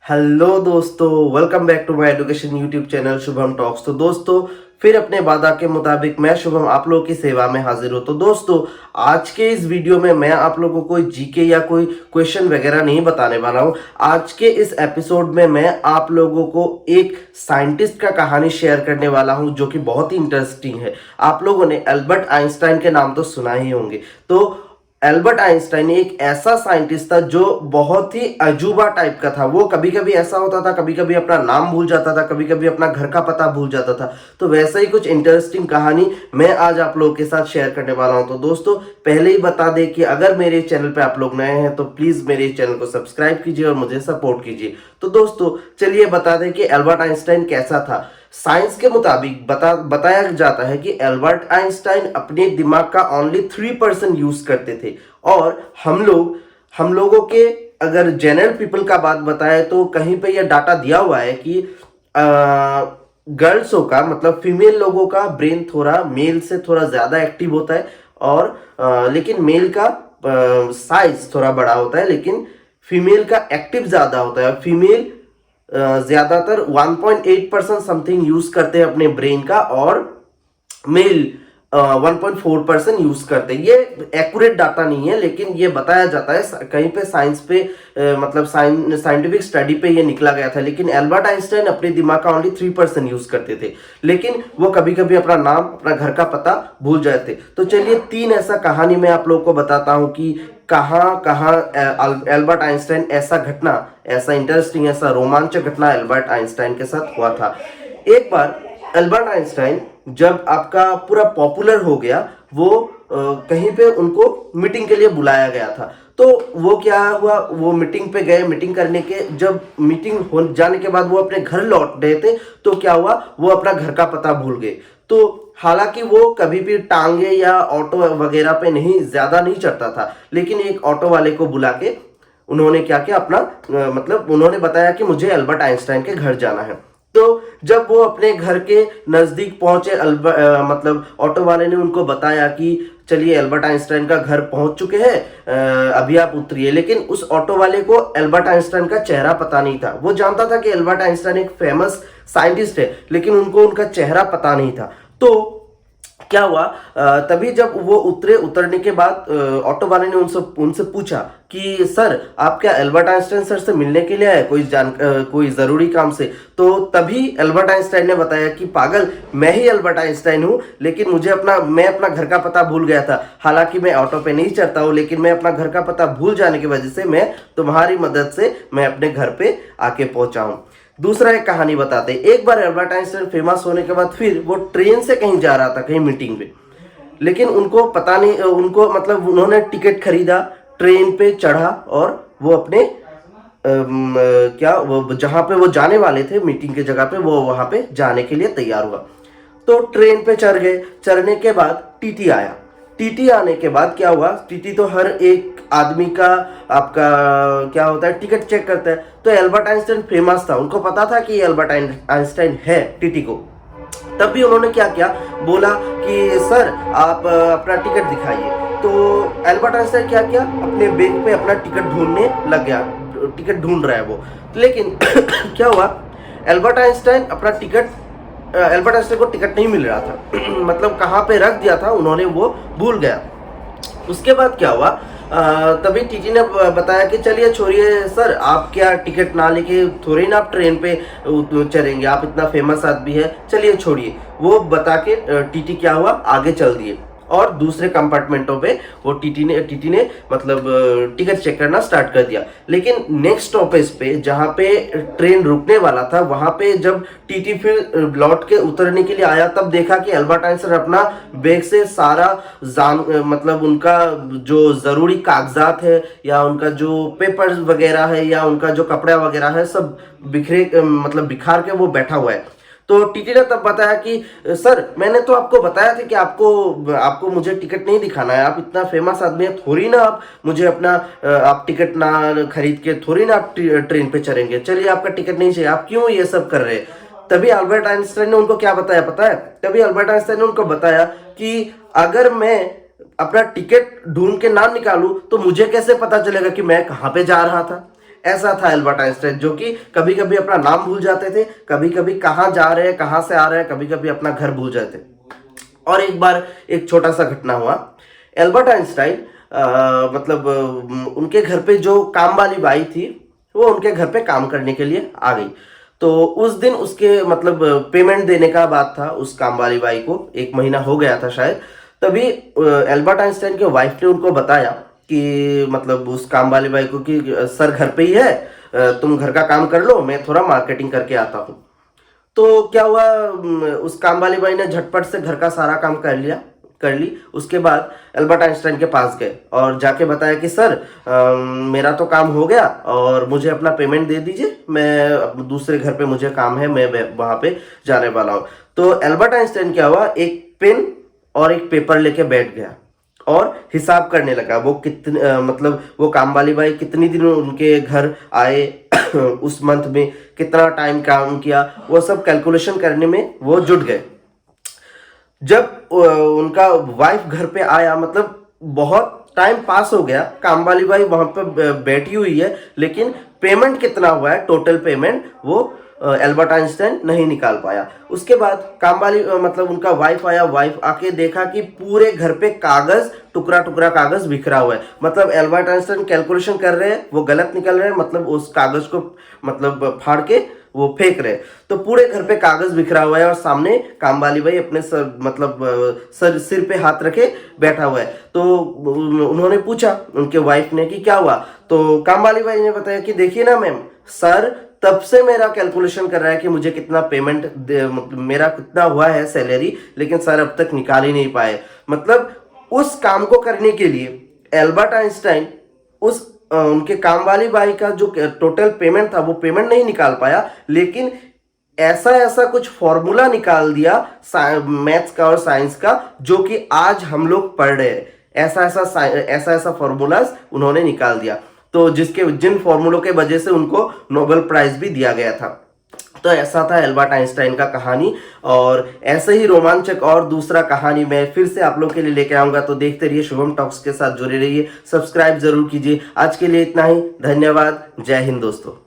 Hello दोस्तों, welcome back to my education YouTube channel Shubham talks. तो दोस्तों, फिर अपने वादा के मुताबिक मैं शुभम आप लोगों की सेवा में हाजिर हूँ। तो दोस्तों, आज के इस वीडियो में मैं आप लोगों को जीके या कोई क्वेश्चन वगैरह नहीं बताने वाला हूँ। आज के इस एपिसोड में मैं आप लोगों को एक साइंटिस्ट का कहानी शेयर करने वाला हूँ जो कि बहुत ही इंटरेस्टिंग है। आप लोगों ने एल्बर्ट आइंस्टाइन के नाम तो सुना ही होंगे। तो एल्बर्ट आइंस्टाइन एक ऐसा साइंटिस्ट था जो बहुत ही अजूबा टाइप का था। वो कभी कभी ऐसा होता था, कभी कभी अपना नाम भूल जाता था, कभी कभी अपना घर का पता भूल जाता था। तो वैसे ही कुछ इंटरेस्टिंग कहानी मैं आज आप लोगों के साथ शेयर करने वाला हूं। तो दोस्तों, पहले ही बता दें कि अगर मेरे चैनल पे आप लोग नए हैं तो प्लीज मेरे चैनल को सब्सक्राइब कीजिए और मुझे सपोर्ट कीजिए। तो दोस्तों, चलिए बता दें कि एल्बर्ट आइंस्टाइन कैसा था। साइंस के मुताबिक बताया जाता है कि एल्बर्ट आइंस्टाइन अपने दिमाग का ओनली 3% यूज करते थे। और हम लोगों के अगर जनरल पीपल का बात बताए तो कहीं पे यह डाटा दिया हुआ है कि गर्ल्सों का मतलब फीमेल लोगों का ब्रेन थोड़ा मेल से थोड़ा ज्यादा एक्टिव होता है। और लेकिन मेल का साइज थोड़ा बड़ा होता है, लेकिन फीमेल का एक्टिव ज्यादा होता है। फीमेल ज्यादातर 1.8% समथिंग यूज करते हैं अपने ब्रेन का, और मेल 1.4% यूज करते हैं। ये एक्यूरेट डाटा नहीं है, लेकिन ये बताया जाता है कहीं पे साइंस पे मतलब साइंटिफिक स्टडी पे ये निकला गया था। लेकिन एल्बर्ट आइंस्टाइन अपने दिमाग का ओनली 3% यूज करते थे, लेकिन वो कभी कभी अपना नाम अपना घर का पता भूल जाते। तो चलिए, तीन ऐसा कहानी मैं आप लोगों को बताता हूँ कि कहाँ कहाँ एल्बर्ट आइंस्टाइन ऐसा इंटरेस्टिंग ऐसा रोमांचक घटना एल्बर्ट आइंस्टाइन के साथ हुआ था। एक बार एल्बर्ट आइंस्टाइन जब आपका पूरा पॉपुलर हो गया, वो कहीं पे उनको मीटिंग के लिए बुलाया गया था। तो वो क्या हुआ, वो मीटिंग पे गए। मीटिंग करने के जब मीटिंग हो जाने के बाद वो अपने घर लौट रहे थे, तो क्या हुआ, वो अपना घर का पता भूल गए। तो हालांकि वो कभी भी टांगे या ऑटो वगैरह पे ज्यादा नहीं चढ़ता था, लेकिन एक ऑटो वाले को बुला के उन्होंने क्या किया, अपना मतलब उन्होंने बताया कि मुझे एल्बर्ट आइंस्टाइन के घर जाना है। तो जब वो अपने घर के नजदीक पहुंचे, मतलब ऑटो वाले ने उनको बताया कि चलिए एल्बर्ट आइंस्टाइन का घर पहुंच चुके हैं, अभी आप उतरिए। लेकिन उस ऑटो वाले को एल्बर्ट आइंस्टाइन का चेहरा पता नहीं था। वो जानता था कि एल्बर्ट आइंस्टाइन एक फेमस साइंटिस्ट है, लेकिन उनको उनका चेहरा पता नहीं था। तो क्या हुआ, तभी जब वो उतरने के बाद ऑटो वाले ने उनसे उनसे पूछा कि सर, आप क्या एल्बर्ट आइंस्टाइन सर से मिलने के लिए आए, कोई जरूरी काम से? तो तभी एल्बर्ट आइंस्टाइन ने बताया कि पागल, मैं ही एल्बर्ट आइंस्टाइन हूँ, लेकिन मैं अपना घर का पता भूल गया था। हालांकि मैं ऑटो पे नहीं चढ़ता हूँ, लेकिन मैं अपना घर का पता भूल जाने की वजह से मैं तुम्हारी मदद से मैं अपने घर पे आके पहुंचा हूँ। दूसरा एक कहानी बताते हैं। एक बार एल्बर्ट आइंस्टाइन फेमस होने के बाद फिर वो ट्रेन से कहीं जा रहा था, कहीं मीटिंग पे। लेकिन उनको पता नहीं, उनको मतलब उन्होंने टिकट खरीदा, ट्रेन पे चढ़ा, और वो अपने क्या वो जहां पे वो जाने वाले थे मीटिंग की जगह पे, वो वहां पे जाने के लिए तैयार हुआ। तो ट्रेन पे चढ़ गए। चढ़ने के बाद टीटी आया। टीटी आने के बाद क्या हुआ, टीटी तो हर एक आदमी का आपका क्या होता है, टिकट चेक करता है। तो एल्बर्ट आइंस्टाइन फेमस था, उनको पता था कि एल्बर्ट आइंस्टाइन है टीटी को। तब भी उन्होंने क्या किया, बोला कि सर, आप अपना टिकट दिखाइए। तो एल्बर्ट आइंस्टाइन क्या किया, अपने बैग पे अपना टिकट ढूंढने लग गया। टिकट ढूंढ रहा है वो। लेकिन क्या हुआ, एल्बर्ट आइंस्टाइन अपना टिकट एल्बर्ट आइंस्टाइन को टिकट नहीं मिल रहा था। मतलब कहाँ पे रख दिया था उन्होंने, वो भूल गया। उसके बाद क्या हुआ, तभी टीटी ने बताया कि चलिए छोड़िए सर, आप क्या टिकट ना लेके थोड़ी ना आप ट्रेन पे चलेंगे, आप इतना फेमस आदमी है, चलिए छोड़िए। वो बता के टीटी क्या हुआ, आगे चल दिए। और दूसरे कंपार्टमेंटों पे वो टीटी ने मतलब टिकट चेक करना स्टार्ट कर दिया। लेकिन नेक्स्ट स्टॉपेज पे जहाँ पे ट्रेन रुकने वाला था, वहां पे जब टीटी फिर लौट के उतरने के लिए आया, तब देखा कि एल्बर्ट आइंस्टाइन अपना बैग से सारा मतलब उनका जो जरूरी कागजात है, या उनका जो पेपर्स वगैरह है, या उनका जो कपड़ा वगैरह है, सब मतलब बिखार के वो बैठा हुआ है। तो टीटी ने तब बताया कि सर, मैंने तो आपको बताया था कि आपको मुझे टिकट नहीं दिखाना है, आप इतना फेमस आदमी है, थोड़ी ना आप मुझे अपना आप टिकट ना खरीद के थोड़ी ना आप ट्रेन पे चढ़ेंगे। चलिए, आपका टिकट नहीं चाहिए, आप क्यों ये सब कर रहे हैं? तभी अल्बर्ट आइंस्टाइन ने उनको क्या बताया पता है? तभी अल्बर्ट आइंस्टाइन ने उनको बताया कि अगर मैं अपना टिकट ढूंढ के ना निकालूं तो मुझे कैसे पता चलेगा कि मैं कहां पे जा रहा था? ऐसा था एल्बर्ट आइंस्टाइन, जो कि कभी कभी अपना नाम भूल जाते थे, कभी कभी कहाँ जा रहे हैं, कहाँ से आ रहे हैं, कभी कभी अपना घर भूल जाते। और एक बार एक छोटा सा घटना हुआ। एल्बर्ट आइंस्टाइन मतलब उनके घर पे जो काम वाली बाई थी, वो उनके घर पे काम करने के लिए आ गई। तो उस दिन उसके मतलब पेमेंट देने का बात था उस काम वाली बाई को, 1 महीना हो गया था शायद। तभी एल्बर्ट आइंस्टाइन के वाइफ ने उनको बताया कि मतलब उस काम वाली बाई को कि सर घर पे ही है, तुम घर का काम कर लो, मैं थोड़ा मार्केटिंग करके आता हूँ। तो क्या हुआ, उस काम वाली बाई ने झटपट से घर का सारा काम कर ली। उसके बाद एल्बर्ट आइंस्टाइन के पास गए और जाके बताया कि सर मेरा तो काम हो गया और मुझे अपना पेमेंट दे दीजिए, मैं दूसरे घर पे मुझे काम है, मैं वहां पे जाने वाला हूँ। तो एल्बर्ट आइंस्टाइन क्या हुआ, एक पेन और एक पेपर लेके बैठ गया और हिसाब करने लगा वो कितने मतलब वो काम वाली बाई कितनी दिन उनके घर आए उस मंथ में कितना टाइम काम किया, वो सब कैलकुलेशन करने में वो जुट गए। जब उनका वाइफ घर पे आया, मतलब बहुत टाइम पास हो गया, काम वाली बाई वहां पे बैठी हुई है, लेकिन पेमेंट कितना हुआ है टोटल पेमेंट वो एल्बर्ट आइंस्टाइन नहीं निकाल पाया। उसके बाद काम वाली मतलब उनका वाइफ आया, वाइफ आके देखा कि पूरे घर पे कागज, टुकड़ा टुकड़ा कागज बिखरा हुआ है। मतलब एल्बर्ट आइंस्टाइन कैलकुलेशन कर रहे हैं, वो गलत निकल रहे हैं, मतलब उस कागज को मतलब फाड़ के वो फेंक रहे। तो पूरे घर पे कागज बिखरा हुआ है और सामने काम वाली बाई अपने सिर पे हाथ रखे बैठा हुआ है। तो उन्होंने पूछा उनके वाइफ ने कि क्या हुआ। तो काम वाली बाई ने बताया कि देखिए ना मैम, सर तब से मेरा कैलकुलेशन कर रहा है कि मुझे कितना पेमेंट मेरा कितना हुआ है सैलरी, लेकिन सर अब तक निकाल ही नहीं पाए। मतलब उस काम को करने के लिए एल्बर्ट आइंस्टाइन उस उनके काम वाली बाई का जो टोटल पेमेंट था वो पेमेंट नहीं निकाल पाया, लेकिन ऐसा ऐसा कुछ फॉर्मूला निकाल दिया मैथ्स का और साइंस का, जो कि आज हम लोग पढ़ रहे हैं। ऐसा ऐसा फॉर्मूलाज उन्होंने निकाल दिया, तो जिन फॉर्मूलों के वजह से उनको नोबेल प्राइज भी दिया गया था। तो ऐसा था एल्बर्ट आइंस्टाइन का कहानी। और ऐसे ही रोमांचक और दूसरा कहानी मैं फिर से आप लोग के लिए लेके आऊंगा, तो देखते रहिए शुभम टॉक्स के साथ जुड़े रहिए, सब्सक्राइब जरूर कीजिए। आज के लिए इतना ही, धन्यवाद, जय हिंद दोस्तों।